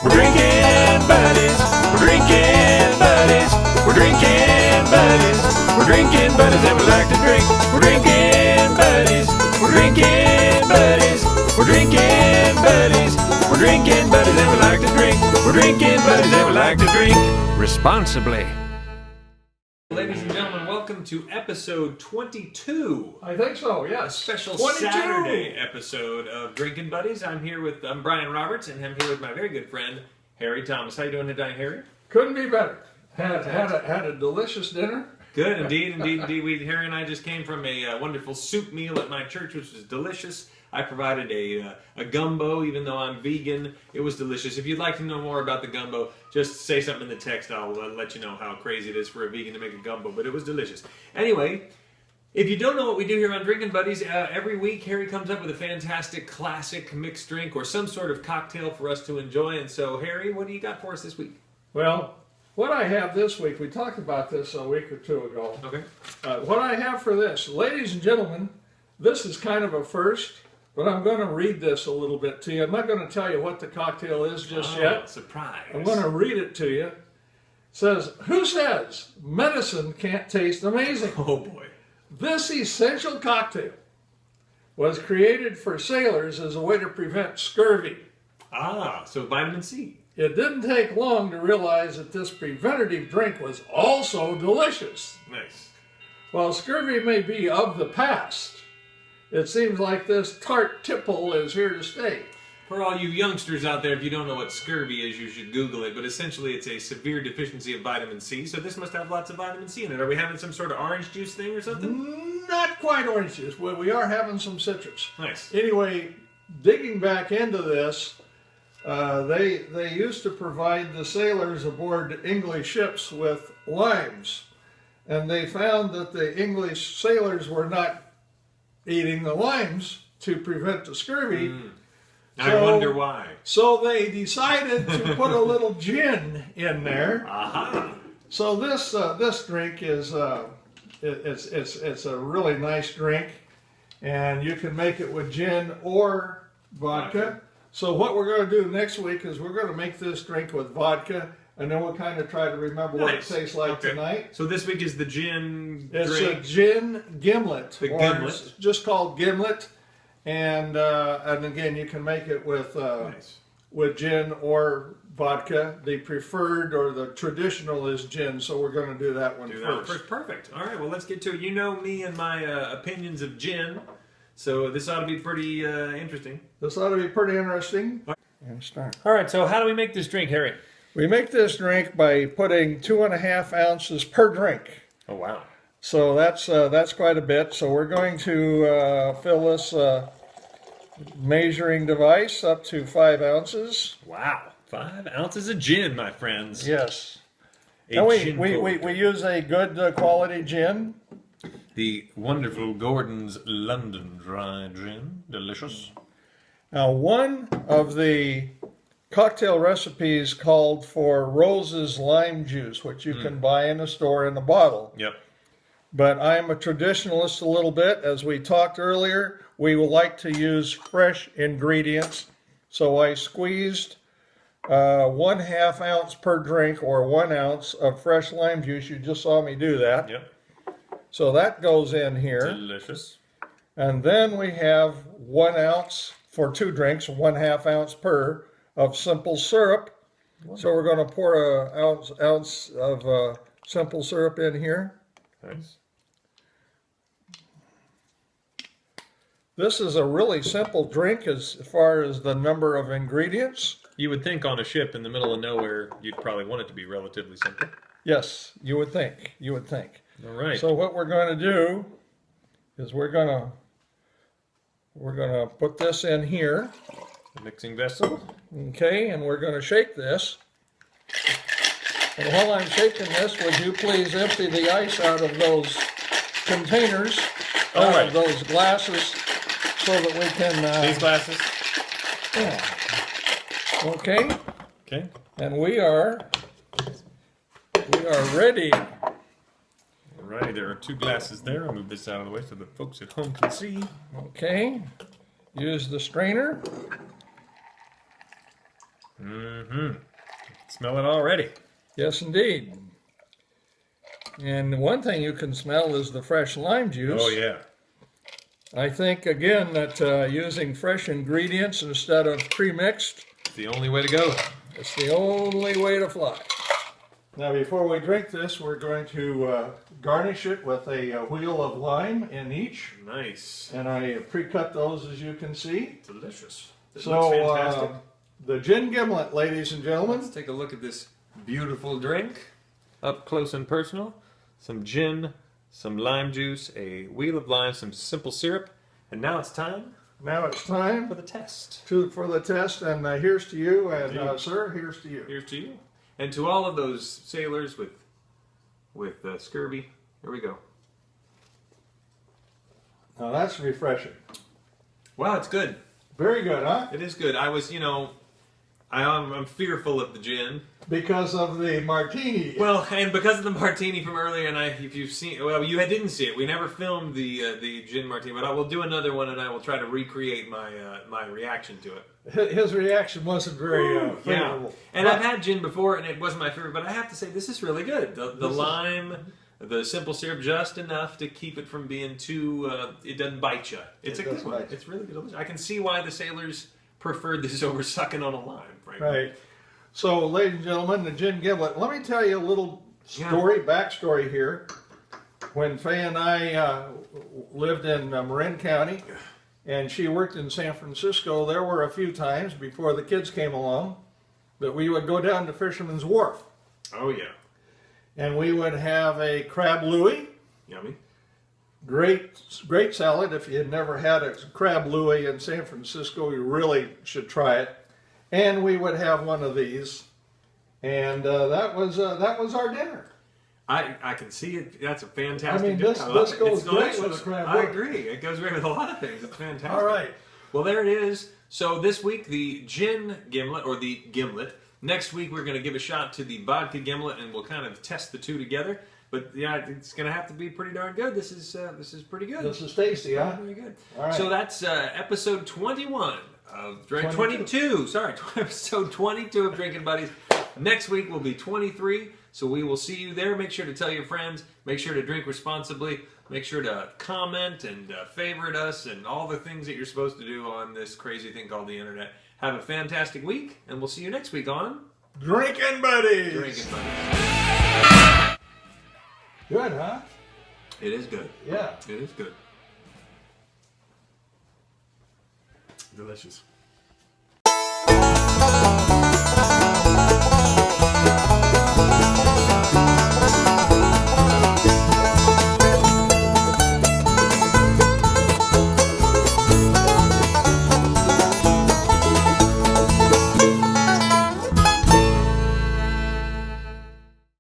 We're drinking buddies. We're drinking buddies. We're drinking buddies. We're drinking buddies and we like to drink. We're drinking buddies. We're drinking buddies. We're drinking buddies. We're drinking buddies and we like to drink. We're drinking buddies and we like to drink responsibly. Ladies and gentlemen, welcome to episode 22. I think so, A yes. special 22. Saturday episode of Drinking Buddies. I'm Brian Roberts, and I'm here with my very good friend, Harry Thomas. How you doing today, Harry? Couldn't be better. Had a delicious dinner. Good, indeed. Harry and I just came from a wonderful soup meal at my church, which was delicious. I provided a gumbo, even though I'm vegan. It was delicious. If you'd like to know more about the gumbo, just say something in the text. I'll let you know how crazy it is for a vegan to make a gumbo, but it was delicious. Anyway, if you don't know what we do here on Drinking Buddies, every week Harry comes up with a fantastic classic mixed drink or some sort of cocktail for us to enjoy. And so, Harry, what do you got for us this week? Well, what I have this week, we talked about this a week or two ago. Okay. What I have for this, ladies and gentlemen, this is kind of a first, but I'm going to read this a little bit to you. I'm not going to tell you what the cocktail is just yet. Surprise. I'm going to read it to you. It says, who says medicine can't taste amazing? Oh, boy. This essential cocktail was created for sailors as a way to prevent scurvy. Ah, so vitamin C. It didn't take long to realize that this preventative drink was also delicious. Nice. While scurvy may be of the past, it seems like this tart tipple is here to stay. For all you youngsters out there, if you don't know what scurvy is, you should Google it. But essentially, it's a severe deficiency of vitamin C. So this must have lots of vitamin C in it. Are we having some sort of orange juice thing or something? Not quite orange juice, but we are having some citrus. Nice. Anyway, digging back into this, they used to provide the sailors aboard English ships with limes. And they found that the English sailors were not eating the limes to prevent the scurvy. I wonder why. So they decided to put a little gin in there. Aha. So this drink is it's a really nice drink, and you can make it with gin or vodka. So what we're going to do next week is we're going to make this drink with vodka, and then we'll kind of try to remember what it tastes like tonight. So this week is the gin It's drink. a gin gimlet. The or Gimlet. It's just called Gimlet. And again, you can make it with gin or vodka. The preferred or the traditional is gin, so we're going to do that one first. Perfect. All right, well, let's get to it. You know me and my opinions of gin, so this ought to be pretty interesting. This ought to be pretty interesting. And start. All right, so how do we make this drink, Harry? We make this drink by putting 2.5 ounces per drink. Oh, wow. So that's quite a bit. So we're going to fill this measuring device up to 5 ounces. Wow. 5 ounces of gin, my friends. Yes. A And gin we use a good quality gin. The wonderful Gordon's London Dry Gin. Delicious. Now, one of the cocktail recipes called for Rose's lime juice, which you can buy in a store in a bottle. Yep. But I'm a traditionalist a little bit. As we talked earlier, we will like to use fresh ingredients. So I squeezed 1/2 ounce per drink, or 1 ounce of fresh lime juice. You just saw me do that. Yep. So that goes in here. Delicious. And then we have 1 ounce for 2 drinks, 1/2 ounce per of simple syrup. So we're going to pour an ounce of simple syrup in here. Nice. This is a really simple drink as far as the number of ingredients. You would think on a ship in the middle of nowhere, you'd probably want it to be relatively simple. Yes, you would think. You would think. All right. So what we're going to do is we're going to put this in here. The mixing vessel. Okay, and we're going to shake this. And while I'm shaking this, would you please empty the ice out of those containers, out of those glasses, so that we can... These glasses. Yeah. Okay. Okay. And we are ready. All right, there are 2 glasses there. I'll move this out of the way so the folks at home can see. Okay. Use the strainer. Smell it already. Yes, indeed. And one thing you can smell is the fresh lime juice. Oh yeah. I think, again, that using fresh ingredients instead of pre-mixed, It's the only way to go. it's the only way to fly. Now, before we drink this, we're going to garnish it with a wheel of lime in each. Nice. And I pre-cut those, as you can see. Delicious. It So, looks fantastic. the gin gimlet, ladies and gentlemen. Let's take a look at this beautiful drink. Up close and personal. Some gin, some lime juice, a wheel of lime, some simple syrup. And now it's time Now it's time for the test. for the test, and here's to you, and sir, here's to you. Here's to you. And to all of those sailors with scurvy, here we go. Now that's refreshing. Wow, it's good. Very good, huh? It is good. I was, I'm fearful of the gin. Because of the martini. Well, and because of the martini from earlier, and if you've seen, well, you didn't see it. We never filmed the gin martini, but I will do another one, and I will try to recreate my reaction to it. His reaction wasn't very favorable. And I've had gin before, and it wasn't my favorite, but I have to say this is really good. The lime, the simple syrup, just enough to keep it from being too. It doesn't bite you. It's a good one. It's really good. I can see why the sailors preferred this over sucking on a lime, frankly. Right. So, ladies and gentlemen, the gin gimlet. Let me tell you a little story, backstory here. When Faye and I lived in Marin County, and she worked in San Francisco, there were a few times before the kids came along that we would go down to Fisherman's Wharf. Oh yeah. And we would have a crab louie. Yummy. Great salad. If you had never had a crab louie in San Francisco, you really should try it. And we would have one of these, and that was our dinner. I can see it. That's a fantastic. I mean, this goes great with a crab louie. I agree. It goes great with a lot of things. It's fantastic. All right. Well, there it is. So this week, the gin gimlet, or the gimlet. Next week, we're going to give a shot to the vodka gimlet, and we'll kind of test the two together. But yeah, it's going to have to be pretty darn good. This is pretty good. This is tasty, huh? Very good. All right. So that's episode 21 of 22. Sorry, episode 22 of Drinking Buddies. Next week will be 23. So we will see you there. Make sure to tell your friends. Make sure to drink responsibly. Make sure to comment and favorite us and all the things that you're supposed to do on this crazy thing called the internet. Have a fantastic week, and we'll see you next week on Drinking Buddies. Drinking Buddies. Good, huh? It is good. Yeah. It is good. Delicious.